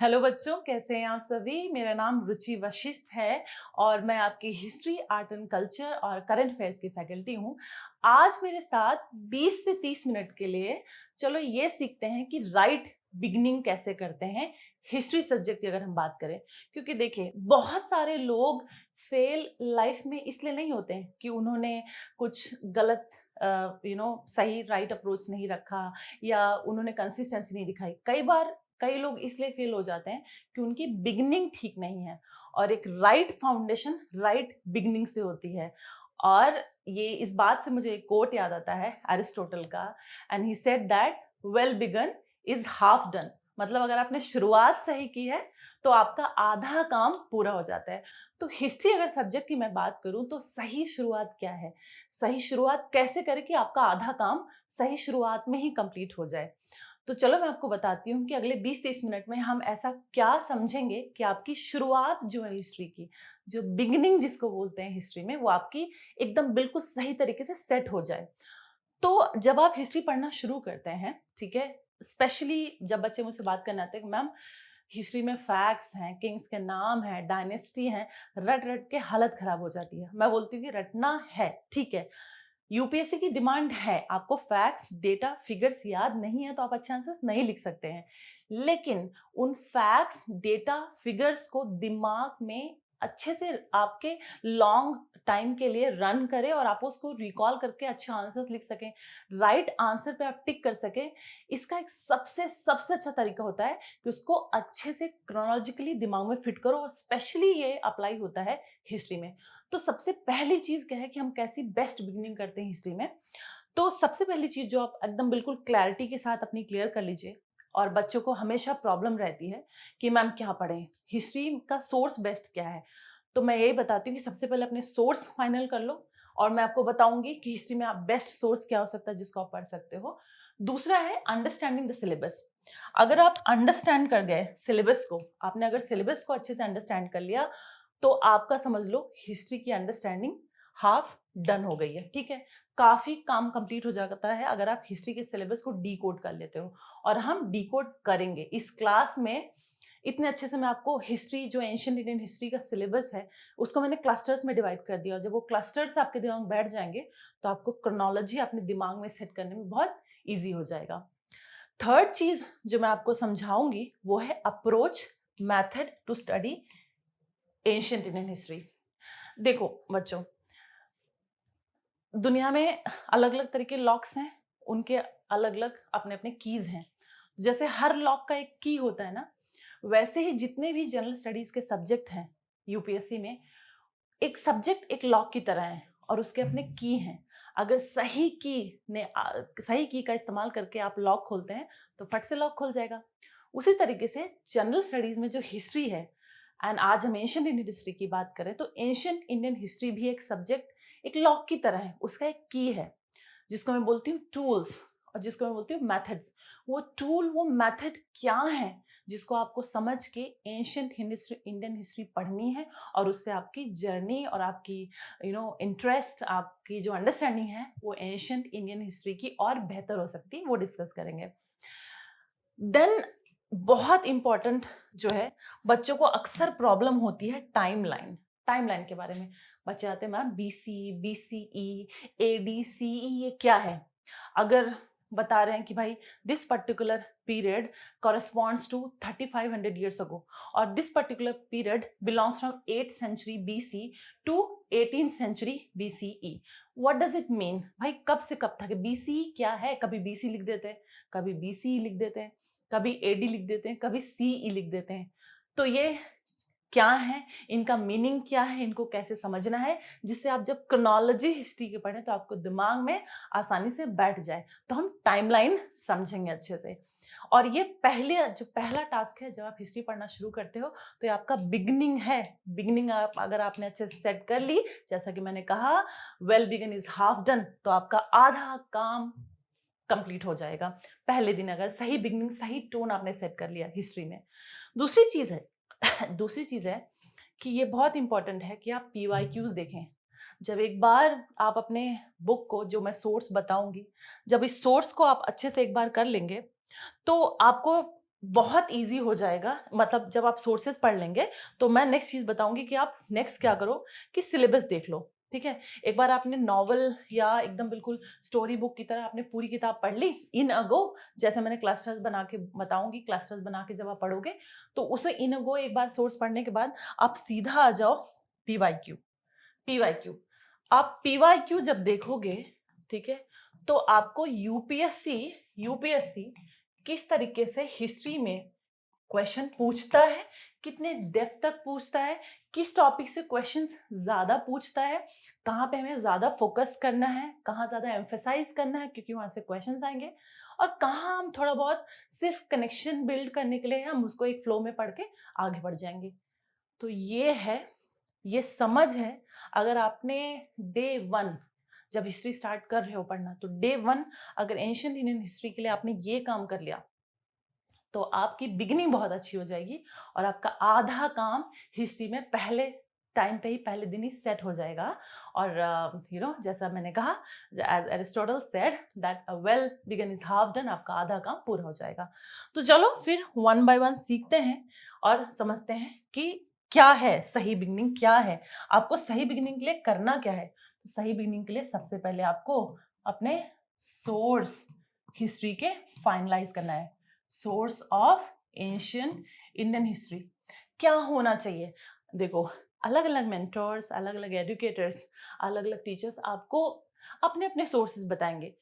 Hello बच्चों, कैसे हैं आप सभी। मेरा नाम रुचि वशिष्ठ है और मैं आपकी हिस्ट्री, आर्ट एंड कल्चर और करंट अफेयर्स की फैकल्टी हूँ। आज मेरे साथ 20 से 30 मिनट के लिए चलो ये सीखते हैं कि राइट बिगनिंग कैसे करते हैं हिस्ट्री सब्जेक्ट की अगर हम बात करें। क्योंकि देखिए, बहुत सारे लोग फेल लाइफ में इसलिए नहीं होते हैं कि उन्होंने कुछ गलत सही राइट अप्रोच नहीं रखा या उन्होंने कंसिस्टेंसी नहीं दिखाई। कई बार कई लोग इसलिए फेल हो जाते हैं कि उनकी बिगनिंग ठीक नहीं है। और एक राइट फाउंडेशन राइट बिगनिंग से होती है। और ये इस बात से मुझे एक कोट याद आता है एरिस्टोटल का, and he said that well begun is half done. मतलब अगर आपने शुरुआत सही की है तो आपका आधा काम पूरा हो जाता है। तो हिस्ट्री अगर सब्जेक्ट की मैं बात करूं तो सही शुरुआत क्या है, सही शुरुआत कैसे करें कि आपका आधा काम सही शुरुआत में ही कंप्लीट हो जाए। तो चलो मैं आपको बताती हूँ कि अगले 20-30 मिनट में हम ऐसा क्या समझेंगे कि आपकी शुरुआत जो है हिस्ट्री की, जो बिगिनिंग जिसको बोलते हैं हिस्ट्री में, वो आपकी एकदम बिल्कुल सही तरीके से सेट हो जाए। तो जब आप हिस्ट्री पढ़ना शुरू करते हैं, ठीक है, स्पेशली जब बच्चे मुझसे बात करने आते हैं कि मैम हिस्ट्री में फैक्ट्स हैं, किंग्स के नाम हैं, डायनेस्टी हैं, रट रट के हालत खराब हो जाती है। मैं बोलती हूँ कि रटना है, ठीक है, यूपीएससी की डिमांड है, आपको फैक्ट्स, डेटा, फिगर्स याद नहीं है तो आप अच्छे आंसर्स नहीं लिख सकते हैं। लेकिन उन फैक्ट्स, डेटा, फिगर्स को दिमाग में अच्छे से आपके लॉन्ग टाइम के लिए रन करें और आप उसको रिकॉल करके अच्छे आंसर्स लिख सकें, राइट आंसर पे आप टिक कर सकें। इसका एक सबसे सबसे अच्छा तरीका होता है कि उसको अच्छे से क्रोनोलॉजिकली दिमाग में फिट करो, और स्पेशली ये अप्लाई होता है हिस्ट्री में। तो सबसे पहली चीज क्या है कि हम कैसी बेस्ट बिगिनिंग करते हैं हिस्ट्री में। तो सबसे पहली चीज जो आप एकदम बिल्कुल क्लैरिटी के साथ अपनी क्लियर कर लीजिए, और बच्चों को हमेशा प्रॉब्लम रहती है कि मैम क्या पढ़ें, हिस्ट्री का सोर्स बेस्ट क्या है। तो मैं यही बताती हूँ कि सबसे पहले अपने सोर्स फाइनल कर लो, और मैं आपको बताऊंगी कि हिस्ट्री में आप बेस्ट सोर्स क्या हो सकता है जिसको आप पढ़ सकते हो। दूसरा है अंडरस्टैंडिंग द सिलेबस। अगर आप अंडरस्टैंड कर गए सिलेबस को, आपने अगर सिलेबस को अच्छे से अंडरस्टैंड कर लिया, तो आपका समझ लो हिस्ट्री की अंडरस्टैंडिंग हाफ डन हो गई है, ठीक है। काफी काम कंप्लीट हो जाता है अगर आप हिस्ट्री के सिलेबस को डी कोड कर लेते हो, और हम डी कोड करेंगे इस क्लास में। इतने अच्छे से मैं आपको हिस्ट्री, जो एंशिएंट इंडियन हिस्ट्री का सिलेबस है, उसको मैंने क्लस्टर्स में डिवाइड कर दिया, और जब वो क्लस्टर्स आपके दिमाग में बैठ जाएंगे तो आपको क्रोनोलॉजी अपने दिमाग में सेट करने में बहुत ईजी हो जाएगा। थर्ड चीज जो मैं आपको समझाऊंगी वो है approach, method to study ancient Indian history. देखो बच्चों, दुनिया में अलग अलग तरह के लॉक्स हैं, उनके अलग अलग अपने अपने कीज हैं। जैसे हर लॉक का एक की होता है ना, वैसे ही जितने भी जनरल स्टडीज के सब्जेक्ट हैं यूपीएससी में, एक सब्जेक्ट एक लॉक की तरह है और उसके अपने की हैं। अगर सही की का इस्तेमाल करके आप लॉक खोलते हैं तो फट से लॉक खुल जाएगा। उसी तरीके से जनरल स्टडीज में जो हिस्ट्री है, एंड आज हम एंशिएंट इंडियन हिस्ट्री की बात करें, तो एंशिएंट इंडियन हिस्ट्री भी एक सब्जेक्ट एक लॉक की तरह है। उसका एक की है जिसको मैं बोलती हूँ टूल्स, और जिसको मैं बोलती हूँ मेथड्स। वो टूल, वो मेथड क्या है जिसको आपको समझ के एंशिएंट इंडियन हिस्ट्री पढ़नी है, और उससे आपकी जर्नी और आपकी इंटरेस्ट, आपकी जो अंडरस्टैंडिंग है वो एंशिएंट इंडियन हिस्ट्री की और बेहतर हो सकती है, वो डिस्कस करेंगे। देन बहुत इंपॉर्टेंट जो है, बच्चों को अक्सर प्रॉब्लम होती है टाइमलाइन। टाइमलाइन के बारे में बच्चे आते हैं, मैम बीसी, बीसीई, एडीसीई ये क्या है। अगर बता रहे हैं कि भाई this particular period corresponds to 3500 years ago, और this particular period belongs from 8th century BC to 18th century BCE, what does it mean. भाई कब से कब था, कि बीसी क्या है, कभी बीसी लिख देते हैं, कभी बीसीई लिख देते हैं, कभी एडी लिख देते हैं, कभी सीई लिख देते हैं। तो ये क्या है, इनका मीनिंग क्या है, इनको कैसे समझना है, जिससे आप जब क्रोनोलॉजी हिस्ट्री के पढ़ें तो आपको दिमाग में आसानी से बैठ जाए। तो हम टाइमलाइन समझेंगे अच्छे से। और ये पहला टास्क है जब आप हिस्ट्री पढ़ना शुरू करते हो, तो ये आपका बिगनिंग है। बिगनिंग आप अगर आपने अच्छे से सेट कर ली, जैसा कि मैंने कहा well begun is half done, तो आपका आधा काम कंप्लीट हो जाएगा पहले दिन, अगर सही बिगनिंग, सही टोन आपने सेट कर लिया हिस्ट्री में। दूसरी चीज है दूसरी चीज है कि ये बहुत इंपॉर्टेंट है कि आप पीवाईक्यूज देखें। जब एक बार आप अपने बुक को, जो मैं सोर्स बताऊंगी, जब इस सोर्स को आप अच्छे से एक बार कर लेंगे, तो आपको बहुत इजी हो जाएगा, मतलब जब आप सोर्सेज पढ़ लेंगे तो मैं नेक्स्ट चीज बताऊंगी कि आप नेक्स्ट क्या करो कि सिलेबस देख लो। ठीक है, एक बार आपने नॉवल या एकदम बिल्कुल स्टोरी बुक की तरह आपने पूरी किताब पढ़ ली इन अगो, जैसे मैंने क्लस्टर्स बना के बताऊंगी, क्लस्टर्स बना के जब आप पढ़ोगे तो उसे इन अगो एक बार सोर्स पढ़ने के बाद आप सीधा आ जाओ पीवाईक्यू। पीवाईक्यू, आप पीवाईक्यू जब देखोगे, ठीक है, तो आपको यूपीएससी यूपीएससी किस तरीके से हिस्ट्री में क्वेश्चन पूछता है, कितने डेप्थ तक पूछता है, किस टॉपिक से क्वेश्चंस ज्यादा पूछता है, कहाँ पे हमें ज्यादा फोकस करना है, कहाँ ज्यादा एम्फेसाइज करना है क्योंकि वहां से क्वेश्चंस आएंगे, और कहाँ हम थोड़ा बहुत सिर्फ कनेक्शन बिल्ड करने के लिए हम उसको एक फ्लो में पढ़ के आगे बढ़ जाएंगे। तो ये है, ये समझ है। अगर आपने डे वन जब हिस्ट्री स्टार्ट कर रहे हो पढ़ना, तो डे वन अगर एंशियंट इंडियन हिस्ट्री के लिए आपने ये काम कर लिया तो आपकी बिगिनिंग बहुत अच्छी हो जाएगी और आपका आधा काम हिस्ट्री में पहले टाइम पे ही, पहले दिन ही सेट हो जाएगा। और जैसा मैंने कहा, as Aristotle said that a well begun is half done, आपका आधा काम पूरा हो जाएगा। तो चलो फिर वन बाय वन सीखते हैं और समझते हैं कि क्या है सही बिगिनिंग, क्या है आपको सही बिगिनिंग के लिए करना क्या है। तो सही बिगिनिंग के लिए सबसे पहले आपको अपने सोर्स हिस्ट्री के फाइनलाइज करना है। Source of ancient Indian history क्या होना चाहिए। देखो, अलग अलग मेंटर्स, अलग अलग एजुकेटर्स, अलग अलग टीचर्स आपको अपने अपने सोर्सेज बताएंगे।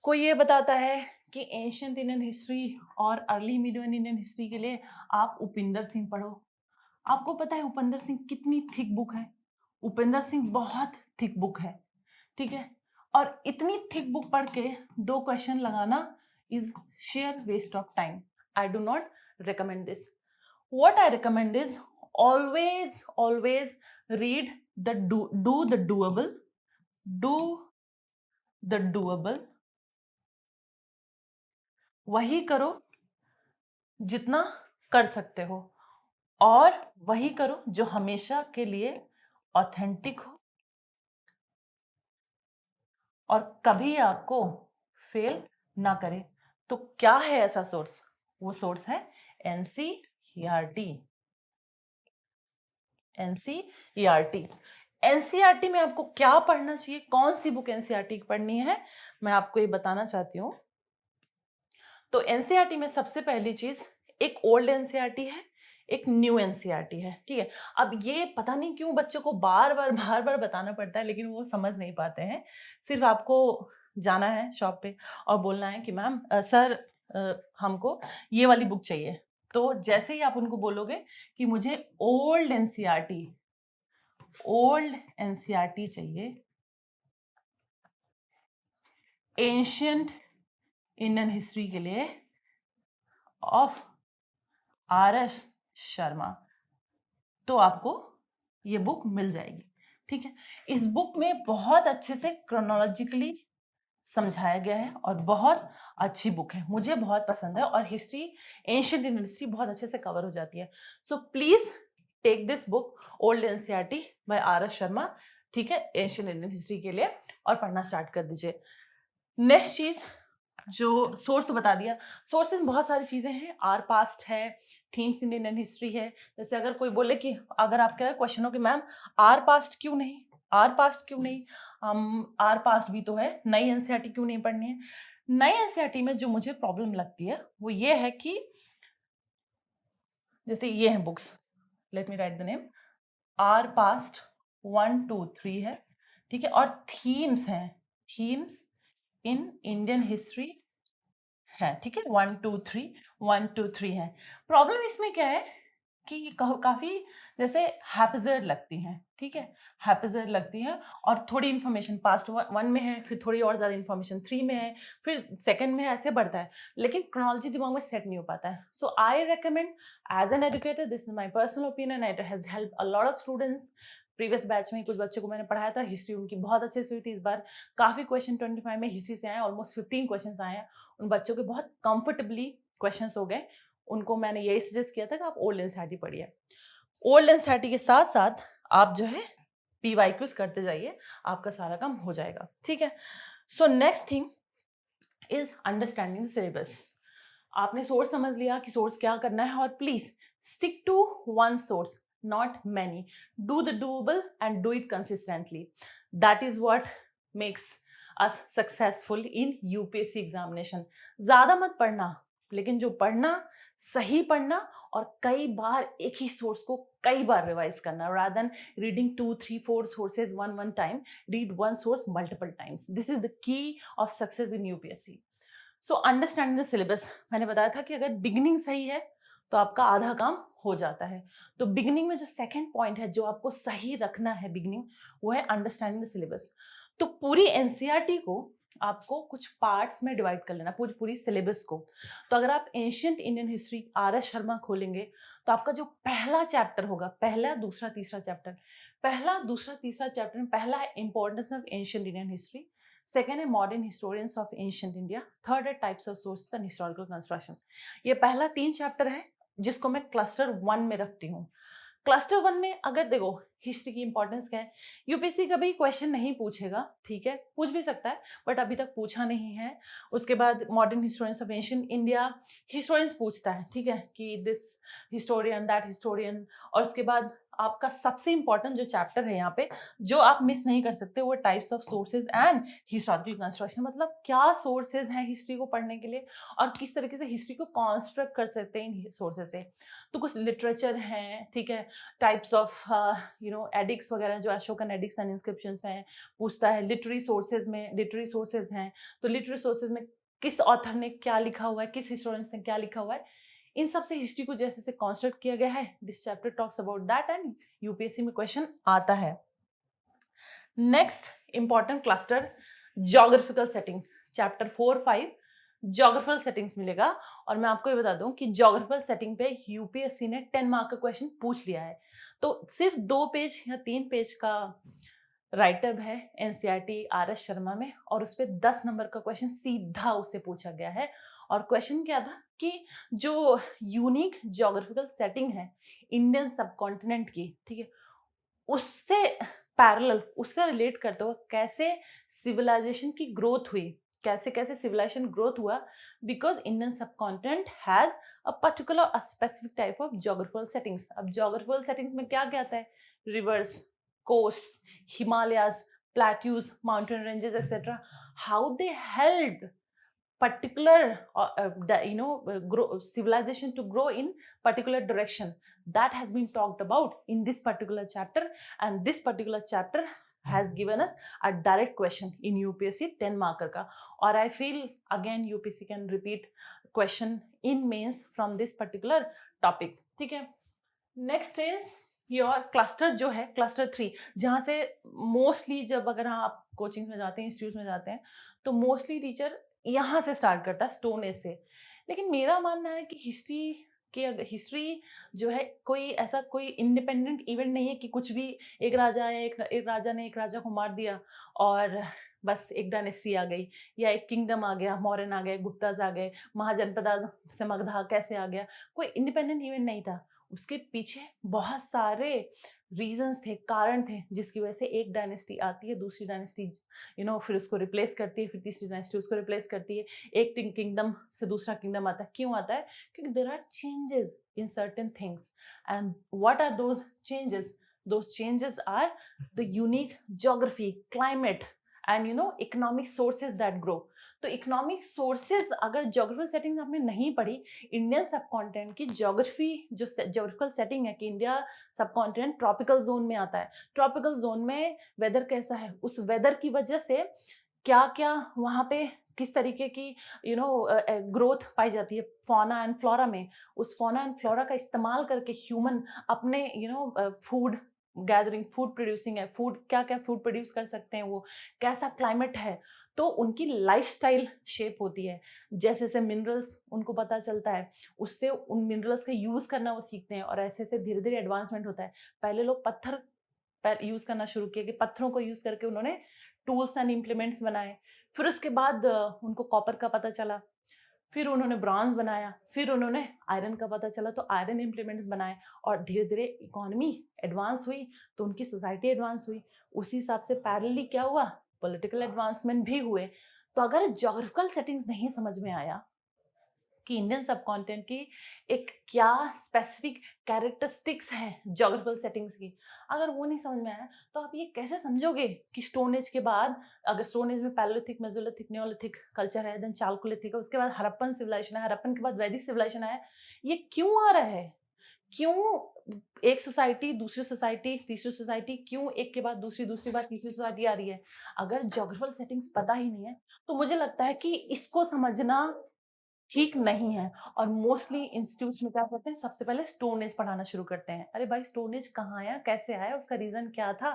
कोई ये बताता है कि एंशियंट इंडियन हिस्ट्री और अर्ली मिडियल इंडियन हिस्ट्री के लिए आप उपिंदर सिंह पढ़ो। आपको पता है उपिंदर सिंह कितनी थिक बुक है? उपिंदर सिंह बहुत थिक बुक है, ठीक है। और इतनी थिक बुक पढ़ के 2 क्वेश्चन लगाना is sheer waste of time. I do not recommend this. What I recommend is always read the do the doable, do the doable, वही करो जितना कर सकते हो, और वही करो जो हमेशा के लिए ऑथेंटिक हो और कभी आपको फेल ना करे। तो क्या है ऐसा सोर्स? वो सोर्स है एनसीईआरटी। एनसीईआरटी, एनसीईआरटी में आपको क्या पढ़ना चाहिए, कौन सी बुक एनसीईआरटी की पढ़नी है, मैं आपको ये बताना चाहती हूँ। तो एनसीईआरटी में सबसे पहली चीज, एक ओल्ड एनसीईआरटी है, एक न्यू एनसीईआरटी है, ठीक है। अब ये पता नहीं क्यों बच्चों को बार बार बताना पड़ता है, लेकिन वो समझ नहीं पाते हैं। सिर्फ आपको जाना है शॉप पे और बोलना है कि मैम सर हमको ये वाली बुक चाहिए। तो जैसे ही आप उनको बोलोगे कि मुझे ओल्ड एनसीईआरटी चाहिए, एंशियंट इंडियन हिस्ट्री के लिए ऑफ आर.एस. शर्मा, तो आपको ये बुक मिल जाएगी, ठीक है। इस बुक में बहुत अच्छे से क्रोनोलॉजिकली समझाया गया है और बहुत अच्छी बुक है, मुझे बहुत पसंद है, और हिस्ट्री, एंशियंट इंडियन हिस्ट्री बहुत अच्छे से कवर हो जाती है। So please take this book old NCERT by R S. Sharma, ठीक है, एंशियंट इंडियन हिस्ट्री के लिए, और पढ़ना स्टार्ट कर दीजिए। नेक्स्ट चीज, जो सोर्स तो बता दिया, सोर्सेज में बहुत सारी चीजें हैं, आर पास्ट है, थीम्स इन इंडियन हिस्ट्री है। जैसे अगर कोई बोले कि अगर आप क्या क्वेश्चन हो कि मैम आर पास्ट क्यों नहीं, आर पास्ट क्यों नहीं, आर पास्ट भी तो है, नई एनसीईआरटी क्यों नहीं पढ़नी है। नई एनसीईआरटी में जो मुझे प्रॉब्लम लगती है वो ये है कि जैसे ये है books, let me write the name, are past 1 2 3 है, ठीक है, और थीम्स हैं, थीम्स इन इंडियन हिस्ट्री है, ठीक है, 1 2 3 है। प्रॉब्लम इसमें क्या है कि काफी जैसे हैप्जर्ड लगती हैं, ठीक है, हैप्जर्ड लगती है, और थोड़ी इन्फॉर्मेशन पास्ट 1 में है, फिर थोड़ी और ज्यादा इन्फॉर्मेशन 3 में है, फिर सेकंड में है, ऐसे बढ़ता है, लेकिन क्रोनोलॉजी दिमाग में सेट नहीं हो पाता है। So I recommend as an educator, this is my personal opinion, it has help a lot of students. Previous batch में कुछ बच्चों को मैंने पढ़ाया था, हिस्ट्री उनकी बहुत अच्छे से हुई थी। इस बार काफी क्वेश्चन 25 में हिस्ट्री से आए, ऑलमोस्ट 15 क्वेश्चन आए हैं, उन बच्चों के बहुत कंफर्टेबली क्वेश्चन हो गए। उनको मैंने यही सजेस्ट किया था कि आप ओल्ड एनसीईआरटी पढ़िए। ओल्ड एनसीईआरटी के साथ साथ आप जो है पीवाईक्यूज करते जाइए, आपका सारा काम हो जाएगा, ठीक है। So next thing is understanding syllabus. आपने सोर्स समझ लिया कि सोर्स क्या करना है, और please stick to one source, not many. Do the doable and do it consistently. That is what makes us successful in UPSC examination. ज्यादा मत पढ़ना, लेकिन जो पढ़ना, सही पढ़ना, और कई बार एक ही सोर्स को कई बार रिवाइज करना. rather than reading 2 3 4 sources one time, read one source multiple times. This is the key of success in UPSC. So understanding the syllabus, मैंने बताया था कि अगर बिगिनिंग सही है तो आपका आधा काम हो जाता है. तो बिगिनिंग में जो सेकंड पॉइंट है जो आपको सही रखना है बिगिनिंग, वो है अंडरस्टैंडिंग द सिलेबस. तो पूरी एनसीईआरटी को आपको कुछ पार्ट्स में डिवाइड कर लेना, पूरी पूरी सिलेबस को. तो अगर आप ancient Indian history RS Sharma खोलेंगे तो आपका जो पहला चैप्टर होगा, पहला दूसरा तीसरा चैप्टर, पहला दूसरा तीसरा चैप्टर में पहला है importance of ancient Indian history, second है modern historians of ancient India, third है types of sources and historical construction. ये पहला 3 चैप्टर है जिसको मैं क्लस्टर 1 में रखती हूँ. क्लस्टर 1 में अगर देखो हिस्ट्री की इंपॉर्टेंस क्या है, यूपीएससी कभी क्वेश्चन नहीं पूछेगा, ठीक है, पूछ भी सकता है बट अभी तक पूछा नहीं है. उसके बाद modern historians of ancient India, historians पूछता है, ठीक है, कि दिस हिस्टोरियन दैट हिस्टोरियन. और उसके बाद आपका सबसे इंपॉर्टेंट जो चैप्टर है यहाँ पे, जो आप मिस नहीं कर सकते, वो types of sources and historical construction. मतलब क्या सोर्सेज हैं हिस्ट्री को पढ़ने के लिए और किस तरीके से हिस्ट्री को कॉन्स्ट्रक्ट कर सकते हैं इन सोर्सेज से. तो कुछ लिटरेचर हैं, ठीक है, टाइप्स ऑफ एडिक्स वगैरह, जो अशोकन एडिक्स एंड इंस्क्रिप्शंस हैं, पूछता है. लिटरेरी सोर्सेज में लिटरेरी सोर्सेज हैं, तो लिटरेरी सोर्सेज में किस ऑथर ने क्या लिखा हुआ है, किस हिस्टोरियन ने क्या लिखा हुआ है, इन सब से हिस्ट्री को जैसे से कॉन्स्ट्रक्ट किया गया है. This chapter talks about that and UPSC में क्वेश्चन आता है. Next important cluster, geographical setting, chapter 4 5 geographical settings मिलेगा. और मैं आपको ये बता दूं कि ज्योग्राफिकल सेटिंग पे यूपीएससी ने 10 मार्क का क्वेश्चन पूछ लिया है. तो सिर्फ 2 पेज या 3 पेज का राइटअप है एनसीईआरटी RS शर्मा में, और उस पर 10 नंबर का क्वेश्चन सीधा उससे पूछा गया है. और क्वेश्चन क्या था कि जो यूनिक ज्योग्राफिकल सेटिंग है इंडियन सबकॉन्टिनेंट की, ठीक है, उससे पैरेलल, उससे रिलेट करते हुए कैसे सिविलाइजेशन की ग्रोथ हुई, कैसे कैसे सिविलाइजेशन ग्रोथ हुआ, because Indian subcontinent has a particular specific type of geographical settings. अब ज्योग्राफिकल सेटिंग्स में क्या क्या आता है, rivers, coasts, Himalayas, plateaus, mountain ranges etcetera, how they help particular civilization to grow in particular direction. That has been talked about in this particular chapter, and this particular chapter has given us a direct question in UPSC 10 marker का. और I feel again UPSC can repeat question in mains from this particular topic. ठीक है. Next is your cluster, जो है cluster 3, जहाँ से mostly जब अगर आप कोचिंग में जाते हैं, इंस्टीट्यूट में जाते हैं, तो मोस्टली टीचर यहाँ से स्टार्ट करता है, स्टोन एज से. लेकिन मेरा मानना है कि हिस्ट्री जो है कोई ऐसा कोई इंडिपेंडेंट इवेंट नहीं है कि कुछ भी एक राजा आया, एक राजा ने एक राजा को मार दिया और बस एक डायनेस्टी आ गई, या एक किंगडम आ गया, मौर्यन आ गए, गुप्ताज आ गए, महाजनपदा से मगधा कैसे आ गया. कोई इंडिपेंडेंट इवेंट नहीं था, उसके पीछे बहुत सारे रीजंस थे, कारण थे, जिसकी वजह से एक डायनेस्टी आती है, दूसरी डायनेस्टी फिर उसको रिप्लेस करती है, फिर तीसरी डायनेस्टी उसको रिप्लेस करती है, एक किंगडम से दूसरा किंगडम आता है. क्यों आता है? क्योंकि there are changes in certain things. And what are those changes? Those changes are the unique geography, climate, and economic sources that grow. तो इकोनॉमिक सोर्सेज, अगर ज्योग्राफिकल सेटिंग्स आपने नहीं पढ़ी, इंडियन सबकॉन्टिनेंट की ज्योग्राफी, जो ज्योग्राफिकल सेटिंग है कि India subcontinent tropical zone में आता है, ट्रॉपिकल जोन में वेदर कैसा है, उस वेदर की वजह से क्या क्या वहाँ पे किस तरीके की ग्रोथ पाई जाती है फौना एंड फ्लोरा में, उस फौना एंड फ्लोरा का इस्तेमाल करके ह्यूमन अपने फूड गैदरिंग, फूड प्रोड्यूसिंग है, फूड क्या क्या फूड प्रोड्यूस कर सकते हैं, वो कैसा क्लाइमेट है, तो उनकी लाइफस्टाइल शेप होती है. जैसे जैसे मिनरल्स उनको पता चलता है, उससे उन मिनरल्स का यूज़ करना वो सीखते हैं, और ऐसे ऐसे धीरे धीरे एडवांसमेंट होता है. पहले लोग पत्थर यूज़ करना शुरू किए, कि पत्थरों को यूज़ करके उन्होंने टूल्स एंड इम्प्लीमेंट्स बनाए. फिर उसके बाद उनको कॉपर का पता चला, फिर उन्होंने ब्रॉन्ज बनाया, फिर उन्होंने आयरन का पता चला तो आयरन इम्प्लीमेंट्स बनाए, और धीरे धीरे इकोनॉमी एडवांस हुई तो उनकी सोसाइटी एडवांस हुई. उसी हिसाब से पैरेलली क्या हुआ, पॉलिटिकल एडवांसमेंट भी हुए. तो अगर ज्योग्राफिकल सेटिंग्स नहीं समझ में आया कि इंडियन सबकॉन्टिनेंट की एक क्या स्पेसिफिक कैरेक्टरिस्टिक्स है ज्योग्राफिकल सेटिंग्स की, अगर वो नहीं समझ में आया तो आप ये कैसे समझोगे कि स्टोन एज के बाद, अगर स्टोन एज में पैलेलिथिक, मेसोलिथिक, नियोलिथिक कल्चर है, देन चालकोलिथिक है, उसके बाद हड़प्पन सिविलाइजेशन है, हड़प्पन के बाद वैदिक सिविलाइजेशन है, ये क्यों आ रहा है? क्यों एक सोसाइटी दूसरी सोसाइटी तीसरी सोसाइटी, क्यों एक के बाद दूसरी, दूसरी बार तीसरी सोसाइटी आ रही है? अगर ज्योग्राफिकल सेटिंग्स पता ही नहीं है तो मुझे लगता है कि इसको समझना ठीक नहीं है। और मोस्टली इंस्टीट्यूट्स में क्या करते हैं, सबसे पहले स्टोन एज पढ़ाना शुरू करते हैं। अरे भाई, स्टोन एज कहाँ आया, कैसे आया, उसका रीजन क्या था,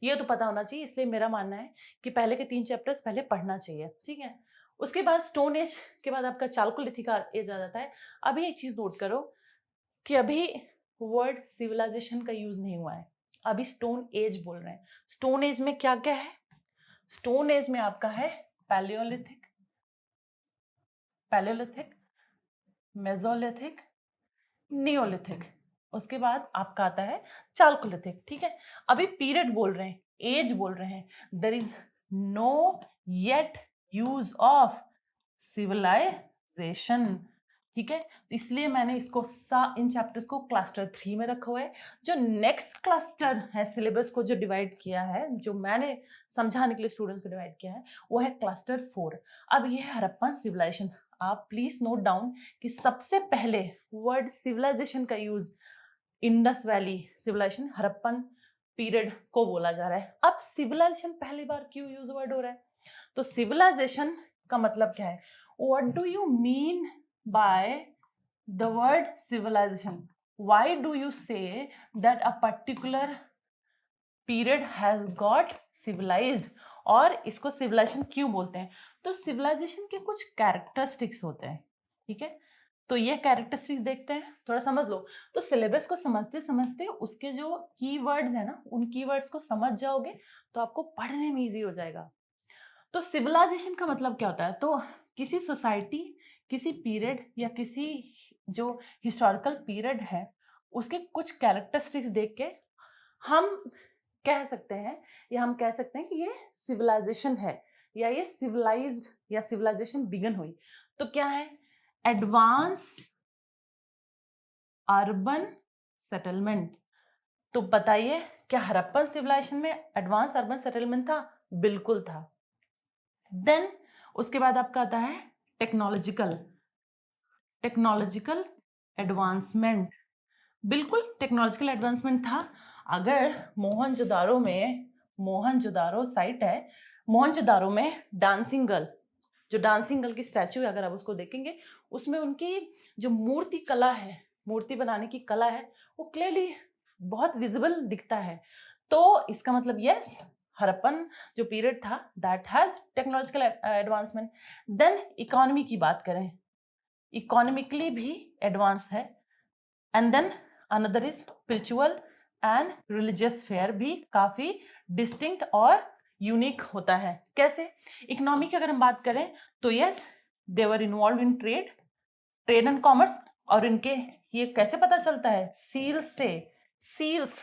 ये तो पता होना चाहिए। इसलिए मेरा मानना है कि पहले के 3 चैप्टर्स पहले पढ़ना चाहिए, ठीक है। उसके बाद स्टोन एज के बाद आपका चालकोलिथिक एज आ जाता है। अभी एक चीज नोट करो कि अभी वर्ड सिविलाइजेशन का यूज नहीं हुआ है, अभी स्टोन एज बोल रहे हैं। स्टोन एज में क्या क्या है? स्टोन एज में आपका है पैलियोलिथिक, पैलियोलिथिक, मेसोलिथिक, नियोलिथिक, उसके बाद आपका आता है चालकोलिथिक, ठीक है। अभी पीरियड बोल रहे हैं, एज बोल रहे हैं। There is no yet use of civilization, ठीक है। तो इसलिए मैंने इसको इन चैप्टर्स को क्लस्टर 3 में रखा हुआ है। जो नेक्स्ट क्लस्टर है सिलेबस को जो डिवाइड किया है, जो मैंने समझाने के लिए स्टूडेंट्स को डिवाइड किया है, वो है क्लस्टर 4। अब ये है हड़प्पन सिविलाइजेशन। आप प्लीज नोट डाउन कि सबसे पहले वर्ड सिविलाइजेशन का use Indus valley civilization, Harappan period को बोला जा रहा है। अब सिविलाइजेशन पहली बार क्यों यूज वर्ड हो रहा है? तो सिविलाइजेशन का मतलब क्या है? What do you mean by the word civilization? Why do you say that a particular period has got civilized, और इसको सिविलाइजेशन क्यों बोलते हैं? तो सिविलाइजेशन के कुछ कैरेक्टरिस्टिक्स होते हैं, ठीक है। तो ये कैरेक्टरिस्टिक्स देखते हैं, थोड़ा समझ लो। तो सिलेबस को समझते समझते उसके जो कीवर्ड्स है ना, उन कीवर्ड्स को समझ जाओगे तो आपको पढ़ने में इजी हो जाएगा। तो सिविलाइजेशन का मतलब क्या होता है? तो किसी सोसाइटी, किसी पीरियड या किसी जो हिस्टोरिकल पीरियड है, उसके कुछ कैरेक्टरिस्टिक्स देख के हम कह सकते हैं, या हम कह सकते हैं कि ये सिविलाइजेशन है, या ये सिविलाइज्ड या सिविलाइजेशन बिगन हुई। तो क्या है? Advance urban settlement. तो बताइए, क्या हड़प्पन सिविलाइजेशन में एडवांस अर्बन सेटलमेंट था? बिल्कुल था। देन उसके बाद आपका आता है टेक्नोलॉजिकल, टेक्नोलॉजिकल एडवांसमेंट। बिल्कुल टेक्नोलॉजिकल एडवांसमेंट था। अगर मोहनजोदारो में, मोहनजोदारो साइट है, मोहनजोदारो में डांसिंग गर्ल, जो डांसिंग गर्ल की स्टैचू है, अगर आप उसको देखेंगे, उसमें उनकी जो मूर्ति कला है, मूर्ति बनाने की कला है, वो क्लियरली बहुत विजिबल दिखता है। तो इसका मतलब यस, हड़प्पन जो पीरियड था that has technological advancement. Then economy की बात करें, इकोनॉमिकली भी एडवांस है। And then another is spiritual and religious fair, भी काफी डिस्टिंक्ट और यूनिक होता है। कैसे? इकोनॉमी की अगर हम बात करें तो yes, they were involve in trade, trade and commerce. और इनके ये कैसे पता चलता है? सील्स से, सील्स,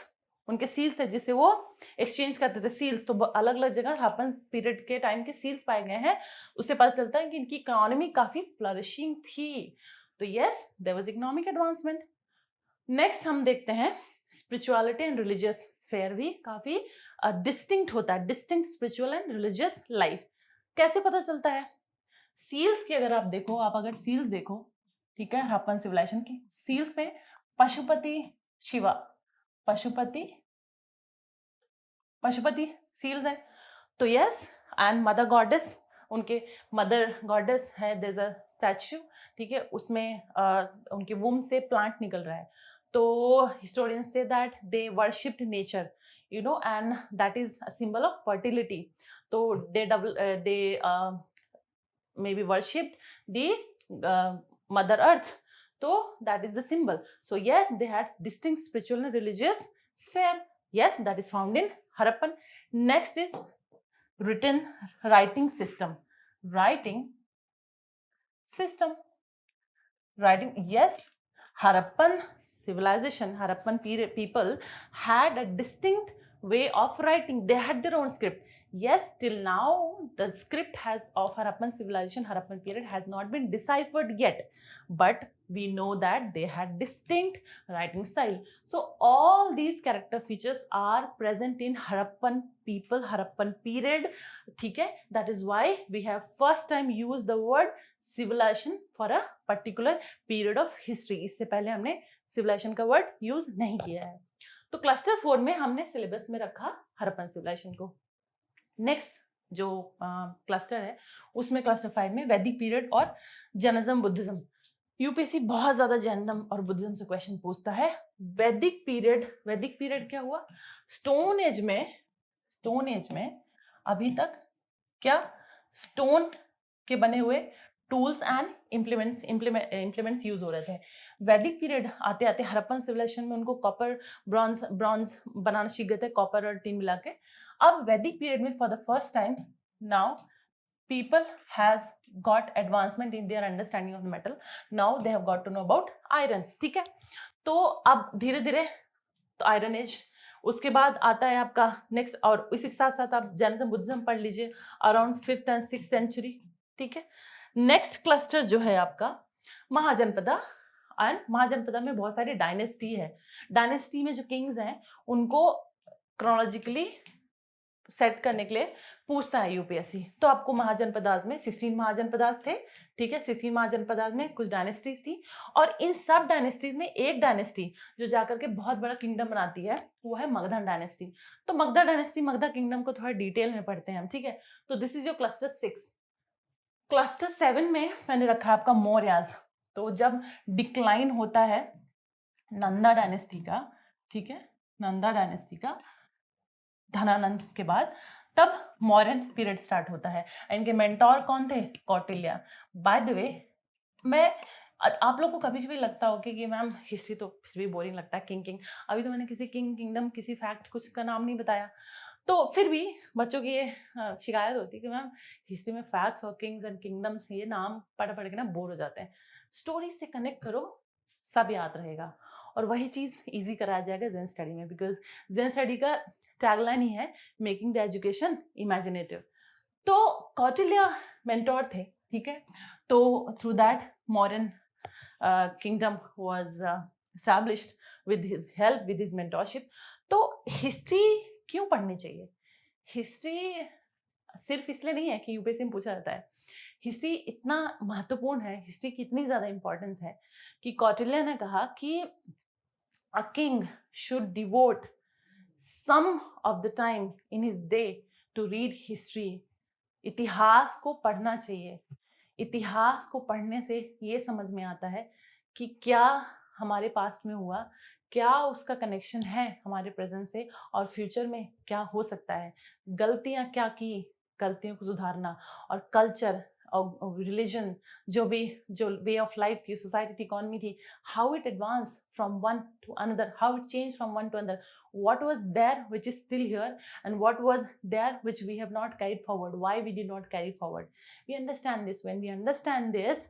उनके सील्स से जिसे वो एक्सचेंज करते थे, सील्स। तो अलग अलग जगह हड़प्पन पीरियड के टाइम के सील्स पाए गए हैं, उससे पता चलता है कि इनकी इकोनॉमी काफी फ्लरिशिंग थी। तो yes, there was economic advancement. Next हम देखते हैं स्पिरिचुअलिटी एंड रिलीजियस स्फेयर, भी काफी डिस्टिंक्ट होता है, distinct spiritual and religious life. कैसे पता चलता है? सील्स की अगर आप देखो, आप अगर सील्स देखो, ठीक है, हड़प्पन सिविलाइजेशन की सील्स पे पशुपति शिवा, पशुपति, पशुपति सील्स है। तो यस, एंड मदर गॉडेस, उनके मदर गॉडेस है, देयर इज अ स्टैच्यू, ठीक है, उसमें उनके वूम से प्लांट निकल रहा है। तो historians say that they worshipped nature, you know, and that is a symbol of fertility. तो दे maybe worshipped the mother earth, so that is the symbol. So yes, they had distinct spiritual and religious sphere. Yes, that is found in Harappan. Next is written writing system, writing system, writing. Yes, Harappan civilization, Harappan period people had a distinct way of writing. They had their own script. Yes, till now the script has of Harappan civilization, Harappan period has not been deciphered yet, but we know that they had distinct writing style. So all these character features are present in Harappan people, Harappan period. ठीक है, that is why we have first time used the word civilization for a particular period of history. इससे पहले हमने civilization का word use नहीं किया है. तो क्लस्टर 4 में हमने सिलेबस में रखा हरप्पन सिविलाइजेशन को. नेक्स्ट जो क्लस्टर है उसमें क्लस्टर 5 में वैदिक पीरियड और जैनिज्म बुद्धिज्म. यूपीएससी बहुत ज्यादा जैनिज्म और बुद्धिज्म से क्वेश्चन पूछता है. वैदिक पीरियड क्या हुआ? स्टोन एज में अभी तक क्या स्टोन के बने हुए टूल्स एंड इम्प्लीमेंट्स यूज हो रहे थे. वैदिक पीरियड आते आते हरप्पन सिविलाइजेशन में उनको कॉपर ब्रॉन्ज बनाना सीख गए थे, कॉपर और टिन मिला के. अब वैदिक पीरियड में for the first time now people has got advancement in their understanding of the metal. Now they have got to know about iron. ठीक है, तो अब धीरे धीरे तो आयरन एज, उसके बाद आता है आपका नेक्स्ट, और इसी के साथ साथ आप जैनिज्म बुद्धिज्म पढ़ लीजिए around 5th and 6th century. ठीक है, नेक्स्ट क्लस्टर जो है आपका महाजनपदा. एंड महाजनपदा में बहुत सारी डायनेस्टी है. डायनेस्टी में जो किंग्स हैं उनको क्रोनोलॉजिकली सेट करने के लिए पूछता है यूपीएससी. तो आपको महाजनपदास में 16 महाजनपदास थे. ठीक है, 16 महाजनपदास में कुछ डायनेस्टीज थी, और इन सब डायनेस्टीज में एक डायनेस्टी जो जाकर के बहुत बड़ा किंगडम बनाती है वो है मगधन डायनेस्टी. तो मगधा डायनेस्टी, मगधा किंगडम को थोड़ा डिटेल में पढ़ते हैं हम. ठीक है, तो this is your cluster 6. Cluster 7 में मैंने रखा आपका मौर्याज. तो जब डिक्लाइन होता है नंदा डायनेस्टी का, ठीक है, नंदा डायनेस्टी का धनानंद के बाद, तब मौर्यन पीरियड स्टार्ट होता है. इनके मेंटोर कौन थे? कौटिल्य. बाय द वे, मैं आप लोग को कभी कभी लगता हो कि मैम हिस्ट्री तो फिर भी बोरिंग लगता है, किंग अभी तो मैंने किसी किंगडम किसी फैक्ट कुछ का नाम नहीं बताया. तो फिर भी बच्चों की ये शिकायत होती है कि मैम हिस्ट्री में फैक्ट्स और किंग्स एंड किंगडम्स ये नाम पढ़ पढ़ के ना बोर हो जाते हैं. स्टोरी से कनेक्ट करो, सब याद रहेगा, और वही चीज़ इजी कराया जाएगा जेन स्टडी में, बिकॉज जेन स्टडी का टैगलाइन ही है मेकिंग द एजुकेशन इमेजिनेटिव. तो कौटिल्य मेंटोर थे. ठीक है, तो through that Mauryan kingdom was established with his help, with his mentorship. तो हिस्ट्री क्यों पढ़नी चाहिए? हिस्ट्री सिर्फ इसलिए नहीं है कि यूपीएससी में पूछा जाता है. हिस्ट्री इतना महत्वपूर्ण है, हिस्ट्री की इतनी ज्यादा इंपॉर्टेंस है कि कौटिल्य ने कहा कि a king should devote some of the time in his day to read history. इतिहास को पढ़ना चाहिए. इतिहास को पढ़ने से ये समझ में आता है कि क्या हमारे पास्ट में हुआ, क्या उसका कनेक्शन है हमारे प्रेजेंट से, और फ्यूचर में क्या हो सकता है. गलतियां क्या की, गलतियों को सुधारना, और कल्चर और रिलीजन, जो वे ऑफ लाइफ थी, सोसाइटी थी, इकोनॉमी थी, how it advance from one two another, how it change from one two another, what was there which is still here, and what was there which we have not carried forward, why we did not carry forward. We understand this. When we understand this,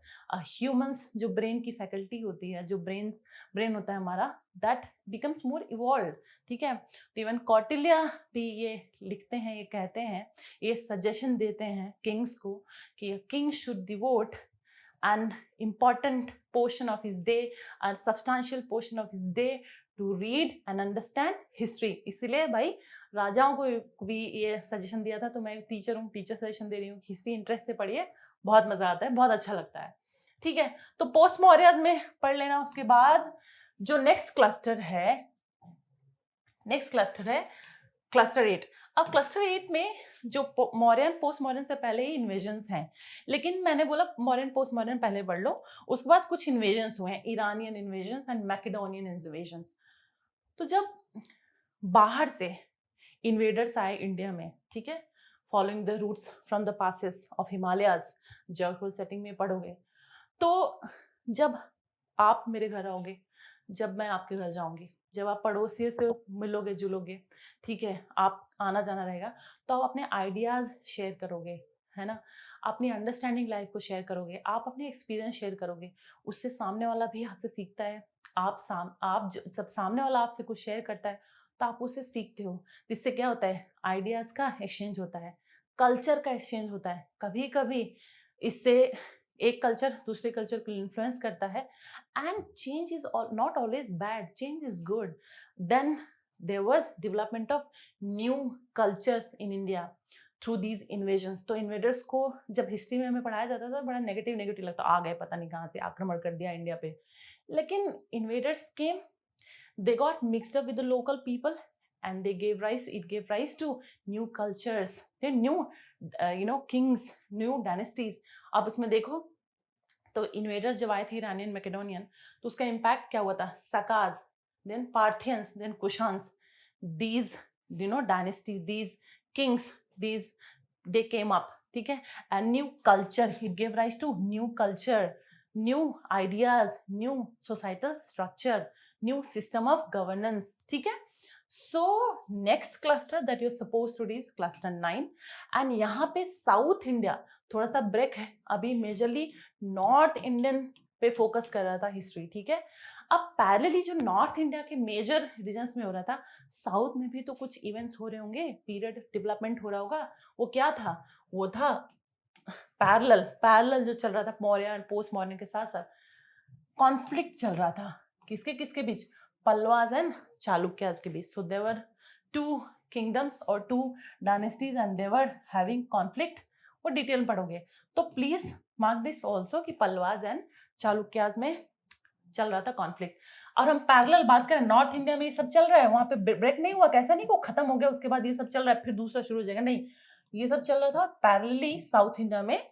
humans जो brain की faculty होती है, जो brain होता है हमारा, that becomes more evolved. ठीक है, तो इवन कौटिल्य भी ये लिखते हैं, ये कहते हैं, ये सजेशन देते हैं किंग्स को कि king should devote an important portion of his day, a substantial portion of his day to read and understand history. इसलिए भाई राजाओं को भी ये सजेशन दिया था. तो मैं टीचर हूँ, टीचर सजेशन दे रही हूँ, हिस्ट्री इंटरेस्ट से पढ़िए, बहुत मजा आता है, बहुत अच्छा लगता है. ठीक है, तो पोस्ट मौर्यज में पढ़ लेना. उसके बाद जो नेक्स्ट क्लस्टर है क्लस्टर 8. अब क्लस्टर 8 में जो मौर्यन पोस्ट मॉडर्न से पहले ही इन्वेजन्स हैं, लेकिन मैंने बोला मॉडर्न पोस्ट मॉडर्न पहले पढ़ लो. उसके बाद कुछ इन्वेजन्स हुए हैं, ईरानियन इन्वेजन्स एंड मैकेडोनियन इन्वेजन्स. तो जब बाहर से इन्वेडर्स आए इंडिया में, ठीक है, following the routes from the passes of Himalayas, geographical setting में पढ़ोगे, तो जब आप मेरे घर आओगे, जब मैं आपके घर जाऊंगी, जब आप पड़ोसियों से मिलोगे जुलोगे, ठीक है, आप आना जाना रहेगा, तो आप अपने आइडियाज शेयर करोगे, है ना, अपनी अंडरस्टैंडिंग लाइफ को शेयर करोगे, आप अपने एक्सपीरियंस शेयर करोगे. उससे सामने वाला भी आपसे सीखता है. आप जब सामने वाला आपसे कुछ शेयर करता है तो आप उसे सीखते हो। जिससे क्या होता है, आइडियाज का एक्सचेंज होता है, कल्चर का एक्सचेंज होता है। कभी कभी इससे एक कल्चर दूसरे कल्चर को इन्फ्लुएंस करता है। And change is not always bad, change is good. Then there was development of new cultures in India through these invasions. तो इन्वेडर्स को जब हिस्ट्री में हमें पढ़ाया जाता था बड़ा नेगेटिव नेगेटिव लगता, आ गए पता नहीं कहाँ से, आक्रमण कर दिया इंडिया पे। लेकिन invaders came, they got mixed up with the local people, and it gave rise to new cultures, then new kings, new dynasties. आप इसमें देखो तो इन्वेडर्स जब आए थे ईरानियन मैकेडोनियन, तो उसका इम्पैक्ट क्या हुआ था, Sakas, then Parthians, then Kushans, these dynasties, these kings, these they came up, ठीक है, and new culture, it gave rise to new culture, new ideas, new societal structure, new system of governance, ठीक है। So next cluster that you're supposed to do is cluster 9, and यहाँ पे south India थोड़ा सा break है, अभी majorly north Indian पे focus कर रहा था हिस्ट्री, ठीक है। अब पैरेलली जो नॉर्थ इंडिया के मेजर रीजन्स में हो रहा था, साउथ में भी तो कुछ इवेंट्स हो रहे होंगे, पीरियड डेवलपमेंट हो रहा होगा। वो क्या था, वो था पैरेलल जो चल रहा था मौर्य एंड पोस्ट मौर्य के साथ साथ कॉन्फ्लिक्ट चल रहा था, किसके किसके बीच, पल्लवास एंड चालुक्यास के बीच। So there were two kingdoms or two dynasties and they were having conflict. वो डिटेल में पढ़ोगे तो प्लीज मार्क दिस ऑल्सो कि पल्लवास एंड चालुक्यास में चल रहा था कॉन्फ्लिक्ट। और हम पैरेलल बात करें, नॉर्थ इंडिया में ये सब चल रहा है, वहां पे ब्रेक नहीं हुआ, कैसा नहीं, वो खत्म हो गया उसके बाद ये सब चल रहा है फिर दूसरा शुरू हो जाएगा, नहीं, ये सब चल रहा था। पैरेलली साउथ इंडिया में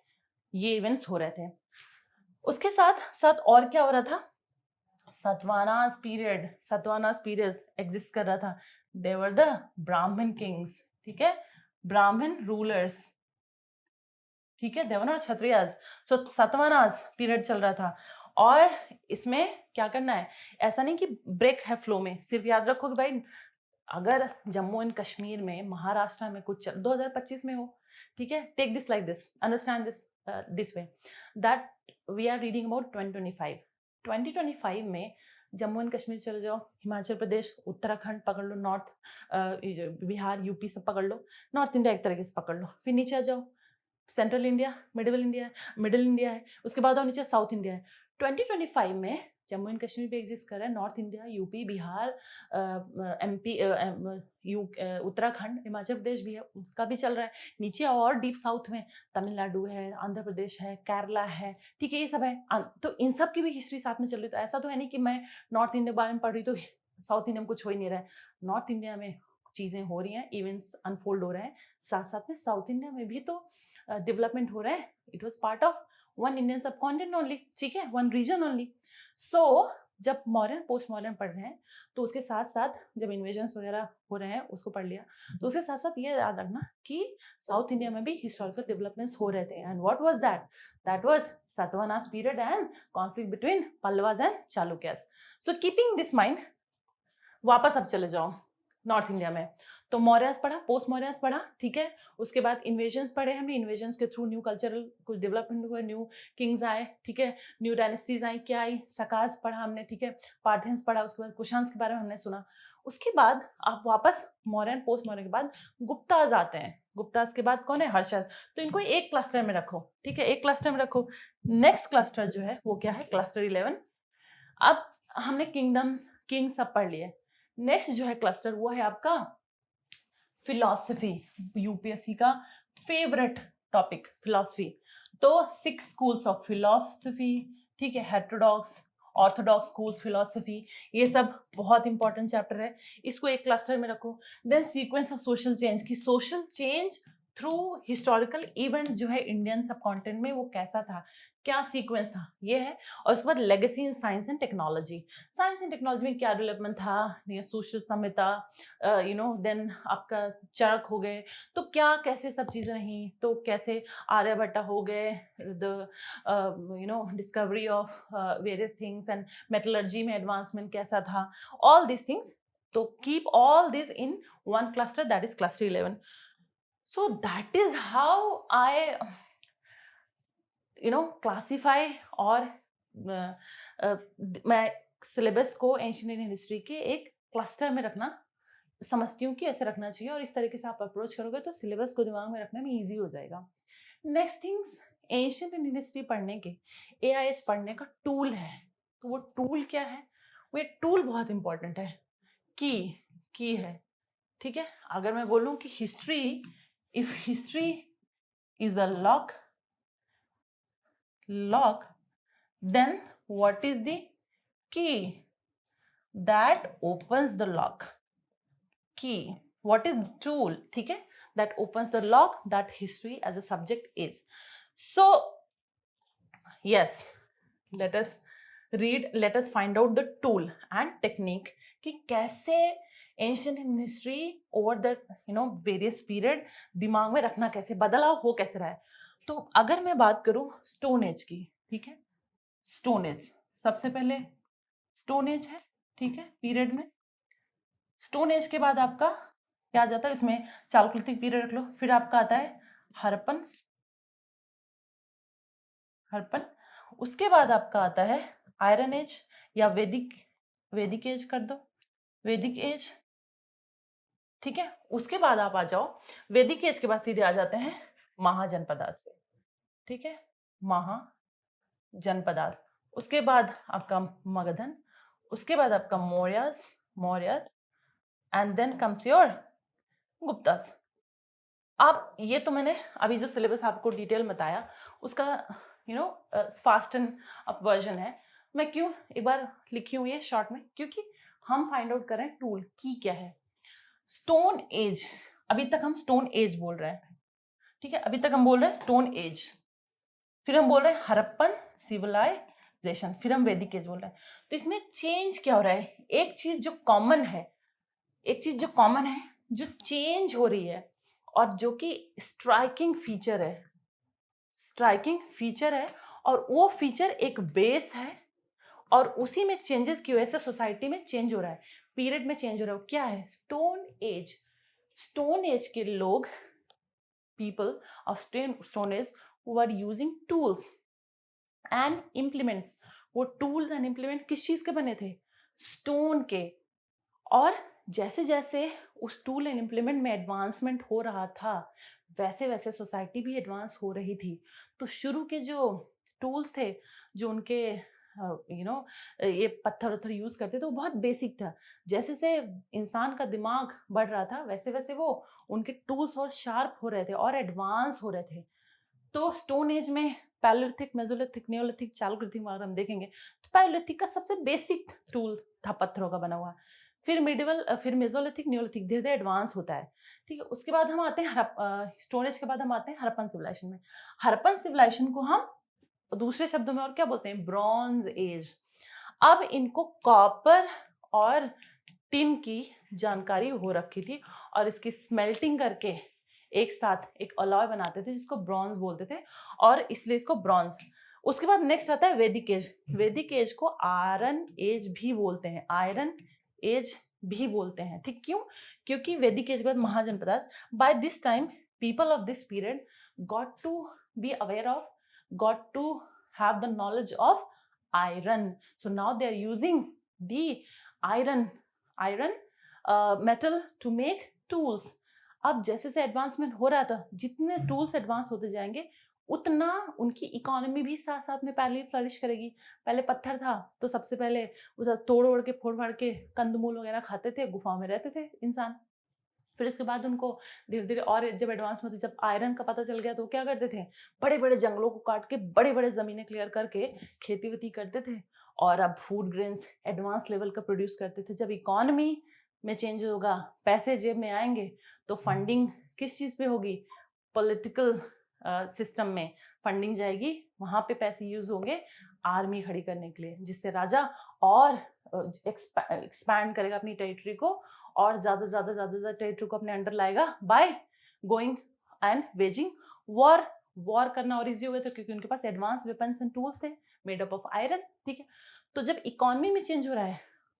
ये इवेंट्स हो रहे थे। उसके साथ साथ और क्या हो रहा था, सतवानास पीरियड एग्जिस्ट कर रहा था। दे वर द ब्राह्मण किंग्स, ठीक है, ब्राह्मण रूलर्स, ठीक है, दे were not Kshatriyas. So सतवानास period चल रहा था। और इसमें क्या करना है, ऐसा नहीं कि ब्रेक है फ्लो में, सिर्फ याद रखो कि भाई अगर जम्मू एंड कश्मीर में, महाराष्ट्र में कुछ 2025 में हो, ठीक है, take this like this, understand this way that we are reading about 2025 में जम्मू एंड कश्मीर चले जाओ, हिमाचल प्रदेश, उत्तराखंड पकड़ लो, नॉर्थ बिहार यूपी सब पकड़ लो, नॉर्थ इंडिया एक तरीके से पकड़ लो, फिर नीचे आ जाओ सेंट्रल इंडिया, मिडिल इंडिया है, उसके बाद और नीचे साउथ इंडिया है। 2025 में जम्मू एंड कश्मीर भी एग्जिस्ट कर रहा है, north India, UP, Bihar, MP, Uttarakhand, Himachal Pradesh भी है, उसका भी चल रहा है। नीचे और डीप साउथ में तमिलनाडु है, आंध्र प्रदेश है, केरला है, ठीक है, ये सब है। तो इन सब की भी हिस्ट्री साथ में चल रही। तो ऐसा तो है नहीं कि मैं नॉर्थ इंडिया के बारे में पढ़ रही तो साउथ इंडिया में कुछ हो ही नहीं रहा है। नॉर्थ इंडिया में चीज़ें हो रही हैं, इवेंट्स अनफोल्ड हो रहे हैं, साथ साथ में साउथ इंडिया में भी तो डेवलपमेंट हो रहा है। It was part of one Indian सब कॉन्टिनेंट ओनली, ठीक है, वन रीजन ओनली। सो जब मॉडर्न पोस्ट मॉडर्न पढ़ रहे हैं तो उसके साथ साथ जब इन्वेजन्स वगैरह हो रहे हैं उसको पढ़ लिया, तो उसके साथ साथ ये याद रखना कि साउथ इंडिया में भी हिस्टोरिकल डेवलपमेंट्स हो रहे थे। And what was that was Satavahanas period and conflict between Pallavas and Chalukyas. So keeping this mind, वापस अब चले जाओ नॉर्थ इंडिया में। तो मौर्यस पढ़ा, पोस्ट मौर्यस पढ़ा, ठीक है, उसके बाद इन्वेजन्स पढ़े हमने, इन्वेजन्स के थ्रू न्यू कल्चरल कुछ डेवलपमेंट हुआ, न्यू किंग्स आए, ठीक है, न्यू डायनेस्टीज आई, क्या आई, सकाज पढ़ा हमने, ठीक है, पार्थियंस पढ़ा, उसके बाद कुशान्स के बारे में हमने सुना। उसके बाद आप वापस मौर्यन पोस्ट मौर्यन के बाद गुप्ताज आते हैं। गुप्ताज के बाद कौन है, हर्षद। तो इनको एक क्लस्टर में रखो, ठीक है, एक क्लस्टर में रखो। नेक्स्ट क्लस्टर जो है वो क्या है, क्लस्टर 11। अब हमने किंग्स सब पढ़ लिए। नेक्स्ट जो है क्लस्टर वो है आपका फिलॉसफी, यूपीएससी का फेवरेट टॉपिक फिलॉसफी। तो 6 स्कूल्स ऑफ फिलॉसफी, ठीक है, हेटेरोडॉक्स, ऑर्थोडॉक्स स्कूल्स फिलॉसफी, ये सब बहुत इंपॉर्टेंट चैप्टर है, इसको एक क्लस्टर में रखो। Then sequence of social change, की social change through historical events जो है इंडियन सब कॉन्टिनेंट में वो कैसा था, क्या सीक्वेंस था, ये है। और उसके बाद legacy in science and technology, science and technology में क्या डेवलपमेंट था, सोशल संहिता, देन आपका चरक हो गए, तो क्या कैसे सब चीज़ें रहीं, तो कैसे आर्यभट्टा हो गए, the discovery of various things, and metallurgy में एडवांसमेंट कैसा था, ऑल दिस थिंग्स। तो keep all this in one cluster, that is cluster 11. So that is how I classify और मैं सिलेबस को एंशिएंट इंडियन हिस्ट्री के एक क्लस्टर में रखना समझती हूँ कि ऐसे रखना चाहिए, और इस तरीके से आप अप्रोच करोगे तो सिलेबस को दिमाग में रखने में ईजी हो जाएगा। Next things, ancient Indian history पढ़ने के, एआईएस पढ़ने का टूल है। तो वो टूल क्या है? वो टूल बहुत इंपॉर्टेंट है, की है, ठीक है। अगर मैं बोलूं कि history, if history is a lock, then what is the key that opens the lock? Key, what is the tool, ठीक है, that opens the lock that history as a subject is. So yes, let us let us find out the tool and technique कि कैसे ancient history over the various period दिमाग में रखना, कैसे बदलाव हो कैसे रहा है। तो अगर मैं बात करूं स्टोन एज की, ठीक है, स्टोन एज सबसे पहले स्टोन एज है, ठीक है, पीरियड में। स्टोन एज के बाद आपका क्या आ जाता है, इसमें चालुक्लिथिक पीरियड रख लो, फिर आपका आता है हड़प्पन, उसके बाद आपका आता है आयरन एज या वैदिक एज कर दो, वैदिक एज, ठीक है। उसके बाद आप आ जाओ, वैदिक एज के बाद सीधे आ जाते हैं महाजनपदास पे, ठीक है, महाजनपदास। उसके बाद आपका मगधन, उसके बाद आपका Mauryas and then comes your Guptas. अब ये तो मैंने अभी जो सिलेबस आपको डिटेल बताया उसका फास्ट एंड अप वर्जन है। मैं क्यों एक बार लिखी हूँ ये शॉर्ट में, क्योंकि हम फाइंड आउट करें टूल की क्या है। स्टोन एज, अभी तक हम स्टोन एज बोल रहे हैं, ठीक है, अभी तक हम बोल रहे हैं स्टोन एज, फिर हम बोल रहे हैं हड़प्पन सिविलाइजेशन, फिर हम वैदिक एज बोल रहे हैं। तो इसमें चेंज क्या हो रहा है, एक चीज जो कॉमन है, जो चेंज हो रही है और जो कि स्ट्राइकिंग फीचर है, और वो फीचर एक बेस है, और उसी में चेंजेस की वजह से सोसाइटी में चेंज हो रहा है, पीरियड में चेंज हो रहा है। क्या है? स्टोन एज के लोग, people of stone age who are using tools and implements. वो टूल्स एंड इम्प्लीमेंट किस चीज के बने थे? स्टोन के। और जैसे जैसे उस टूल एंड इम्प्लीमेंट में एडवांसमेंट हो रहा था, वैसे वैसे सोसाइटी भी एडवांस हो रही थी। तो शुरू के जो टूल्स थे, जो उनके ये पत्थर वत्थर यूज करते थे, वो बहुत बेसिक था। जैसे से इंसान का दिमाग बढ़ रहा था, वैसे वैसे वो उनके टूल्स और शार्प हो रहे थे और एडवांस हो रहे थे। तो स्टोन एज में पैलोलिथिक, मेसोलिथिक, नियोलिथिक, चालुक्लिथिक अगर हम देखेंगे तो पैलोलिथिक का सबसे बेसिक टूल था पत्थरों का बना हुआ। फिर मिडिवल, फिर मेसोलिथिक, नियोलिथिक, धीरे धीरे एडवांस होता है, ठीक है। उसके बाद हम आते हैं स्टोन एज के बाद हम आते हैं हड़प्पन सिविलाइजेशन में। हड़प्पन सिविलाइजेशन को हम दूसरे शब्दों में और क्या बोलते हैं? Bronze age. अब इनको कॉपर और टिन की जानकारी हो रखी थी, और इसकी स्मेल्टिंग करके एक साथ एक अलॉय बनाते थे जिसको ब्रॉन्ज बोलते थे, और इसलिए इसको ब्रॉन्ज। उसके बाद नेक्स्ट आता है वैदिक एज। वैदिक एज को आयरन एज भी बोलते हैं, ठीक, क्यों? क्योंकि वैदिक एज के बाद Mahajanapadas, by this time people of this period got to be aware of, got to have the knowledge of iron. So now they are using the iron metal to make tools. अब जैसे से advancement हो रहा था, जितने tools advance होते जाएंगे उतना उनकी इकोनॉमी भी साथ साथ में पहले फ्लरिश करेगी। पहले पत्थर था तो सबसे पहले उसे तोड़ ओड़ के, फोड़ फाड़ के कंदमूल वगैरह खाते थे, गुफाओं में रहते थे इंसान। फिर इसके बाद उनको धीरे धीरे और जब एडवांस में, जब आयरन का पता चल गया तो क्या करते थे? बड़े बड़े जंगलों को काट के बड़े बड़े जमीनें क्लियर करके खेती वेती करते थे, और अब फूड ग्रेन्स एडवांस लेवल का प्रोड्यूस करते थे। जब इकोनॉमी में चेंज होगा, पैसे जेब में आएंगे, तो फंडिंग किस चीज पे होगी? पॉलिटिकल सिस्टम में फंडिंग जाएगी, वहां पे पैसे यूज होंगे आर्मी खड़ी करने के लिए, जिससे राजा और एक्सपैंड करेगा अपनी टेरिटरी को, और ज्यादा टेरिटरी को अपने अंडर लाएगा by going and waging war. War करना और इजी हो गया था क्योंकि उनके पास एडवांस वेपन्स एंड टूल्स थे मेड अप ऑफ आयरन, ठीक है। तो जब इकोनॉमी में चेंज हो रहा है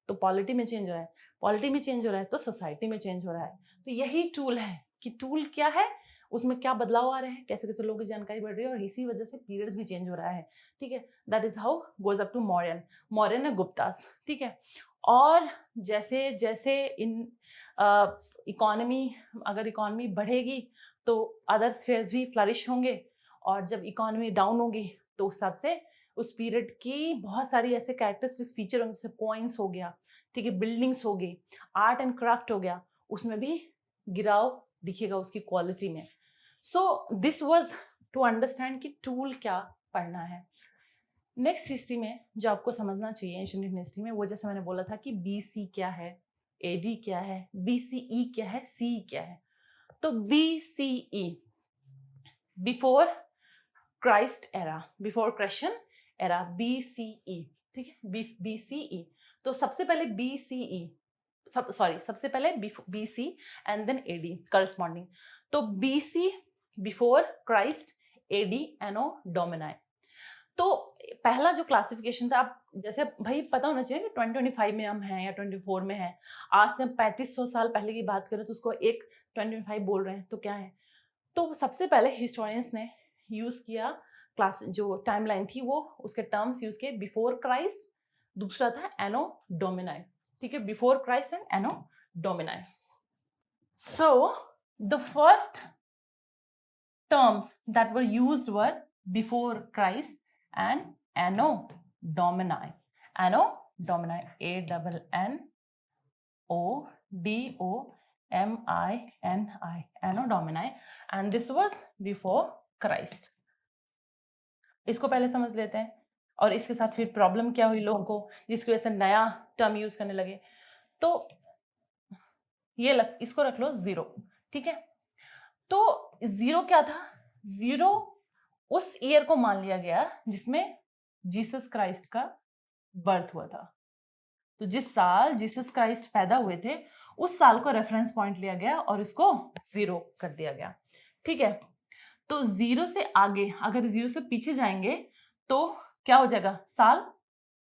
तो पॉलिटी में चेंज हो रहा है, पॉलिटी में चेंज हो रहा है तो सोसाइटी में चेंज हो रहा है। तो यही टूल है कि टूल क्या है, उसमें क्या बदलाव आ रहे हैं, कैसे कैसे लोगों की जानकारी बढ़ रही है, और इसी वजह से पीरियड्स भी चेंज हो रहा है, ठीक है। That is how goes up to Mauryan and Guptas, ठीक है। और जैसे जैसे इन इकोनॉमी, अगर इकोनॉमी बढ़ेगी तो अदर स्फेयर्स भी फ्लरिश होंगे, और जब इकोनॉमी डाउन होगी तो उस हिसाब से उस पीरियड की बहुत सारी ऐसे कैरेक्टरिस्टिक फीचर होंगे, जैसे कॉइन्स हो गया, ठीक है, बिल्डिंग्स हो गई, आर्ट एंड क्राफ्ट हो गया, उसमें भी गिराव दिखेगा उसकी क्वालिटी में। So this was to understand कि टूल क्या पढ़ना है। नेक्स्ट हिस्ट्री में जो आपको समझना चाहिए एंशिएंट इंडियन हिस्ट्री में, वो जैसे मैंने बोला था कि बीसी क्या है, एडी क्या है, बीसीई क्या है, सी क्या है। तो BCE, before Christ era, before Christian era, BCE, ठीक है, बीसीई। तो सबसे पहले बीसीई, सबसे पहले BC and then AD corresponding. तो BC before Christ, AD anno domini. तो पहला जो क्लासिफिकेशन था, आप जैसे भाई पता होना चाहिए कि 2025 में हम हैं या 24 में हैं। आज से हम 3500 साल पहले की बात करें तो उसको एक 2025 बोल रहे हैं, तो क्या है। तो सबसे पहले हिस्टोरियंस ने यूज किया क्लास, जो टाइमलाइन थी वो उसके टर्म्स यूज किए, बिफोर क्राइस्ट, दूसरा था एनो डोमिनाई, ठीक है, before Christ and anno domini. So the first terms that were used were before Christ and Anno Domini. Anno Domini, A-N-N-O-D-O-M-I-N-I, Anno Domini, and this was before Christ. इसको पहले समझ लेते हैं, और इसके साथ फिर प्रॉब्लम क्या हुई लोगों को, जिसकी वजह से नया टर्म यूज करने लगे। तो ये इसको रख लो 0, ठीक है। तो 0 क्या था, 0 उस ईयर को मान लिया गया जिसमें जीसस क्राइस्ट का बर्थ हुआ था। तो जिस साल जीसस क्राइस्ट पैदा हुए थे उस साल को रेफरेंस पॉइंट लिया गया और इसको 0 कर दिया गया, ठीक है। तो 0 से आगे, अगर 0 से पीछे जाएंगे तो क्या हो जाएगा, साल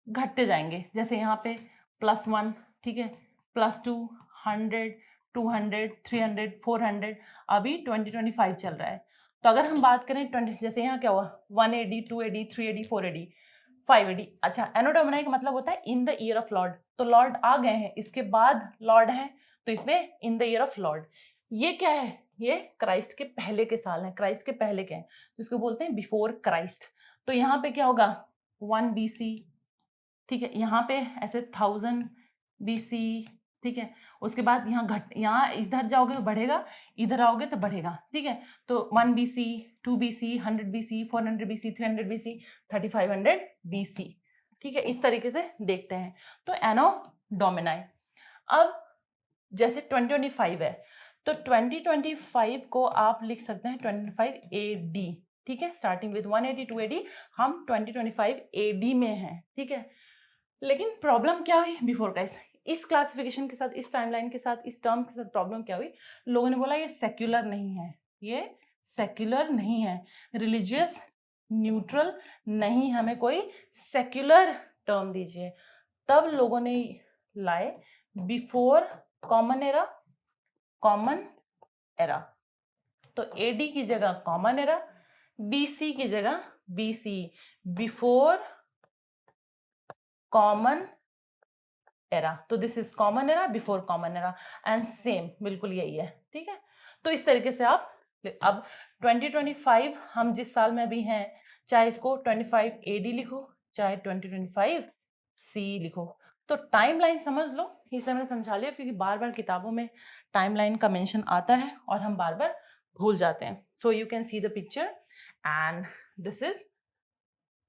घटते जाएंगे। जैसे यहाँ पे +1, ठीक है, +2, 100, 200, 300, 400, अभी 2025 चल रहा है। तो अगर हम बात करें 20, जैसे यहाँ क्या हुआ, 1 AD, 2 AD, 3 AD, 4 AD, 5 AD। अच्छा, एनो डोमिनाई का मतलब होता है in the year of Lord. तो लॉर्ड आ गए हैं, इसके बाद लॉर्ड है, तो इसमें in the year of Lord. ये क्या है, ये क्राइस्ट के पहले के साल है, क्राइस्ट के पहले के हैं, जिसको बोलते हैं बिफोर क्राइस्ट। तो यहाँ पे क्या होगा, 1 BC, ठीक है, यहाँ पे ऐसे 1000 BC, ठीक है। उसके बाद यहाँ इधर जाओगे तो बढ़ेगा, इधर आओगे तो बढ़ेगा, ठीक है। तो 1 BC, 2 BC, 100 BC, 400 BC, 300 BC, 3500 BC, ठीक है। इस तरीके से देखते हैं। तो एनो डोमिनाई। अब जैसे 2025 है तो 2025 को आप लिख सकते हैं 25 AD, ठीक है, स्टार्टिंग विद 180, 280, हम 2025 AD में हैं, ठीक है। लेकिन प्रॉब्लम क्या हुई बिफोर क्राइस्ट, इस क्लासिफिकेशन के साथ, इस टाइमलाइन के साथ, इस टर्म के साथ प्रॉब्लम क्या हुई, लोगों ने बोला ये सेक्युलर नहीं है, ये सेक्युलर नहीं है, रिलीजियस न्यूट्रल नहीं, हमें कोई सेक्युलर टर्म दीजिए। तब लोगों ने लाए before common era, common era. तो एडी की जगह कॉमन एरा, बीसी की जगह बीसी, बिफोर कॉमन एरा। तो this is common era, before common era, and same बिल्कुल यही है, ठीक है। तो इस तरीके से आप अब 2025 हम जिस साल में अभी हैं, चाहे इसको 25 AD लिखो, चाहे 2025 C लिखो। तो टाइमलाइन समझ लो, इसलिए मैंने समझा लिया क्योंकि बार बार किताबों में टाइमलाइन का मेंशन आता है और हम बार बार भूल जाते हैं। So you can see the picture and this is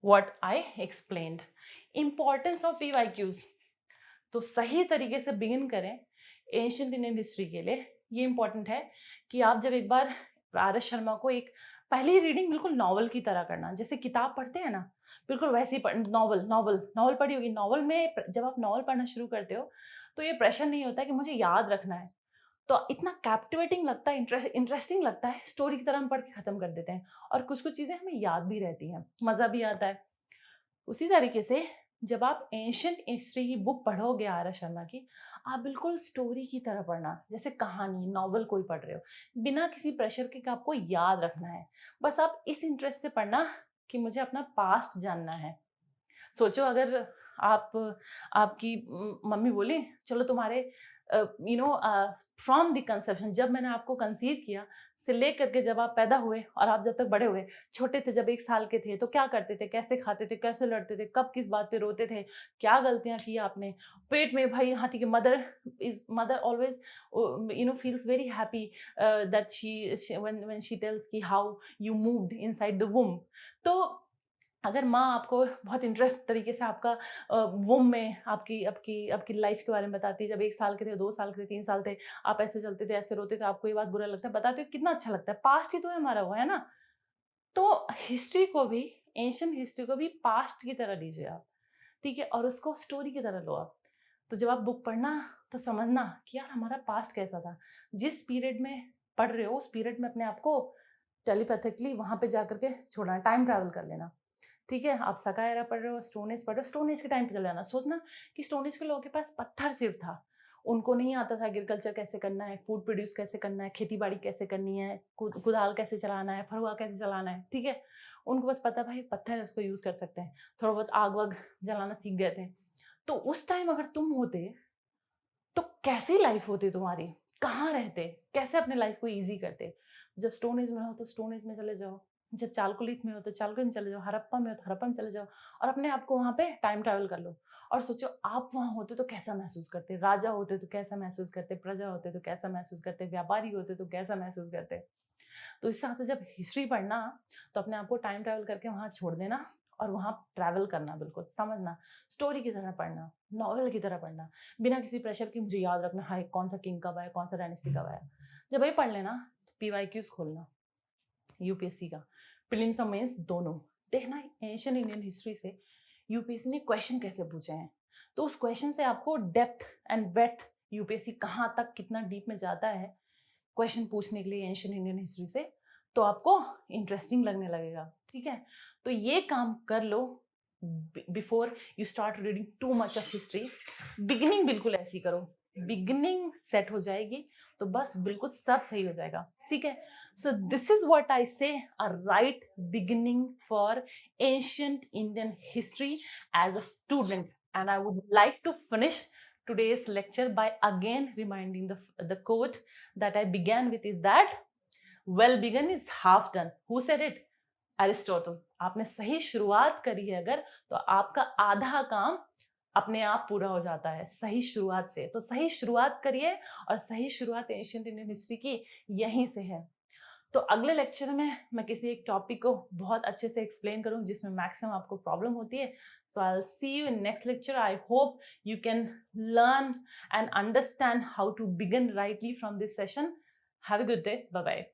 what I explained. Importance of PYQs, तो सही तरीके से बिगिन करें एंशिएंट इंडियन हिस्ट्री के लिए। ये इंपॉर्टेंट है कि आप जब एक बार RS शर्मा को एक पहली रीडिंग बिल्कुल नॉवल की तरह करना, जैसे किताब पढ़ते हैं ना, बिल्कुल वैसे ही नॉवल नॉवल नॉवल पढ़ी होगी। नॉवल में जब आप नॉवल पढ़ना शुरू करते हो तो ये प्रेशर नहीं होता है कि मुझे याद रखना है, तो इतना कैप्टिवेटिंग लगता है, इंटरेस्टिंग लगता है, स्टोरी की तरह हम पढ़ के खत्म कर देते हैं, और कुछ कुछ चीज़ें हमें याद भी रहती हैं, मज़ा भी आता है। उसी तरीके से जब आप एंशिएंट हिस्ट्री की बुक पढ़ोगे RS शर्मा की, आप बिल्कुल स्टोरी की तरह पढ़ना, जैसे कहानी नॉवल कोई पढ़ रहे हो, बिना किसी प्रेशर के कि आपको याद रखना है। बस आप इस इंटरेस्ट से पढ़ना कि मुझे अपना पास्ट जानना है। सोचो अगर आप आपकी मम्मी बोली चलो तुम्हारे फ्रॉम द कंसेप्शन, जब मैंने आपको कंसीव किया से ले करके जब आप पैदा हुए और आप जब तक बड़े हुए, छोटे थे जब 1 साल के थे तो क्या करते थे, कैसे खाते थे, कैसे लड़ते थे, कब किस बात पे रोते थे, क्या गलतियां की आपने पेट में। भाई हाँ ठीक है, mother always feels very happy that when she tells कि how you moved inside the womb. तो अगर माँ आपको बहुत इंटरेस्ट तरीके से आपका वुम में आपकी आपकी आपकी लाइफ के बारे में बताती है, जब 1 साल के थे, 2 साल के थे, 3 साल थे, आप ऐसे चलते थे, ऐसे रोते थे, आपको ये बात बुरा लगता है, बताते हो कितना अच्छा लगता है। पास्ट ही तो है हमारा वो, है ना। तो हिस्ट्री को भी, एंशियंट हिस्ट्री को भी पास्ट की तरह लीजिए आप, ठीक है, और उसको स्टोरी की तरह लो आप। तो जब आप बुक पढ़ना तो समझना कि यार हमारा पास्ट कैसा था, जिस पीरियड में पढ़ रहे हो उस पीरियड में अपने आप को टेलीपैथिकली वहां पे जाकर के छोड़ना, टाइम ट्रैवल कर लेना, ठीक है। आप सका एरा पढ़ रहे हो, स्टोन एज पढ़ रहे हो, स्टोन एज के टाइम पे चले जाना। सोचना कि स्टोन एज के लोगों के पास पत्थर सिर्फ था, उनको नहीं आता था एग्रीकल्चर कैसे करना है, फूड प्रोड्यूस कैसे करना है, खेती बाड़ी कैसे करनी है, कुदाल कैसे चलाना है, फरुआ कैसे चलाना है, ठीक है। उनको बस पता भाई पत्थर है, उसको यूज कर सकते हैं, थोड़ा बहुत आग वाग जलाना सीख गए थे। तो उस टाइम अगर तुम होते तो कैसी लाइफ होती तुम्हारी, कहाँ रहते, कैसे अपने लाइफ को ईजी करते। जब स्टोन एज में हो तो स्टोन एज में चले जाओ, जब चालकुलित में हो तो चालकुलित में चले जाओ, हड़प्पा में हो तो हड़प्पा में चले जाओ, और अपने आप को वहाँ पे टाइम ट्रैवल कर लो और सोचो आप वहाँ होते तो कैसा महसूस करते, राजा होते तो कैसा महसूस करते, प्रजा होते तो कैसा महसूस करते, व्यापारी होते तो कैसा महसूस करते। तो इस हिसाब से जब हिस्ट्री पढ़ना तो अपने आप को टाइम ट्रैवल करके वहाँ छोड़ देना और वहाँ ट्रैवल करना, बिल्कुल समझना, स्टोरी की तरह पढ़ना, नॉवेल की तरह पढ़ना, बिना किसी प्रेशर की मुझे याद रखना हाय कौन सा किंग कब आया, कौन सा डायनेस्टी कब आया। जब ये पढ़ लेना तो पीवाईक्यूज खोलना यूपीएससी का, प्रीलिम्स और मेंस दोनों, देखना एंशियंट इंडियन हिस्ट्री से यूपीएससी ने क्वेश्चन कैसे पूछे हैं। तो उस क्वेश्चन से आपको डेप्थ एंड वेथ, यूपीएससी कहाँ तक कितना डीप में जाता है क्वेश्चन पूछने के लिए एंशियंट इंडियन हिस्ट्री से, तो आपको इंटरेस्टिंग लगने लगेगा, ठीक है। तो ये काम कर लो before you start reading too much of history. Beginning बिल्कुल ऐसी करो, बिगिनिंग सेट हो जाएगी तो बस बिल्कुल सब सही हो जाएगा, ठीक है। So this is what I say, a right beginning for ancient Indian history as a student, and I would like to finish today's lecture by again reminding the quote that I began with, is that well begun is half done. Who said it? Aristotle. आपने सही शुरुआत करी है अगर, तो आपका आधा काम अपने आप पूरा हो जाता है सही शुरुआत से। तो सही शुरुआत करिए, और सही शुरुआत एंशियंट इंडियन हिस्ट्री की यहीं से है। तो अगले लेक्चर में मैं किसी एक टॉपिक को बहुत अच्छे से एक्सप्लेन करूँ जिसमें मैक्सिमम आपको प्रॉब्लम होती है। So I will see you in next lecture. I hope you can learn and understand how to begin rightly from this session. Have a good day, bye bye.